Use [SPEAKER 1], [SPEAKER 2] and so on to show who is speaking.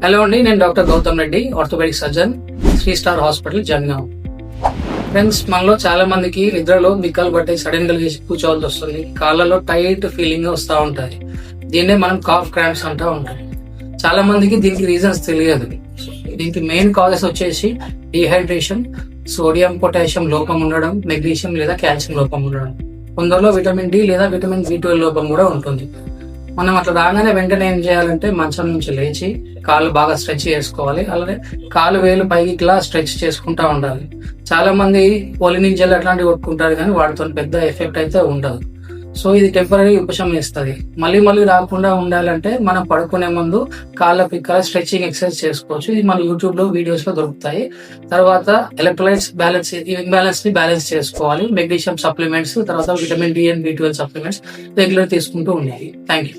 [SPEAKER 1] Hello అండి, నేను doctor Gautam Reddy, orthopaedic surgeon, Shri star hospital, Jangaon. Friends, మనలో చాలా మందికి నిద్రలో బిక్కలు పట్టి సడన్ గా లేచి కూర్చోవాల్సి వస్తుంది. కాళ్ళలో టైట్ ఫీలింగ్ వస్తూ ఉంటుంది. దీన్నే మనం కాఫ్ క్రాంప్స్ అంటూ ఉంటాం. చాలా మందికి దీనికి రీజన్స్ తెలియదు. దీనికి మెయిన్ కాజెస్ వచ్చేసి డిహైడ్రేషన్, సోడియం పొటాషియం లోపం ఉండడం, మెగ్నీషియం లేదా కాల్షియం లోపం ఉండడం. కొందరిలో విటమిన్ డి లేదా విటమిన్ B12 లోపం కూడా ఉంటుంది. మనం అట్లా రాగానే వెంటనే ఏం చేయాలంటే మంచం నుంచి లేచి కాళ్ళు బాగా స్ట్రెచ్ చేసుకోవాలి. అలాగే కాలు వేలు పైకి ఇట్లా స్ట్రెచ్ చేసుకుంటా ఉండాలి. చాలా మంది పోలినిక్ జెల్ అట్లాంటివి కొట్టుకుంటారు, కానీ వాటితో పెద్ద ఎఫెక్ట్ అయితే ఉండదు. సో ఇది టెంపరీ ఉపశమనం ఇస్తుంది. మళ్ళీ రాకుండా ఉండాలంటే మనం పడుకునే ముందు కాళ్ళ పిక్కల స్ట్రెచింగ్ ఎక్సర్సైజ్ చేసుకోవచ్చు. ఇది మన యూట్యూబ్ లో వీడియోస్ లో దొరుకుతాయి. తర్వాత ఎలక్ట్రోలైట్స్ బ్యాలెన్స్, ఇంబ్యాలెన్స్ ని బ్యాలెన్స్ చేసుకోవాలి. మెగ్నీషియం సప్లిమెంట్స్, తర్వాత vitamin D and B12 supplements regular తీసుకుంటూ ఉండాలి. Thank you.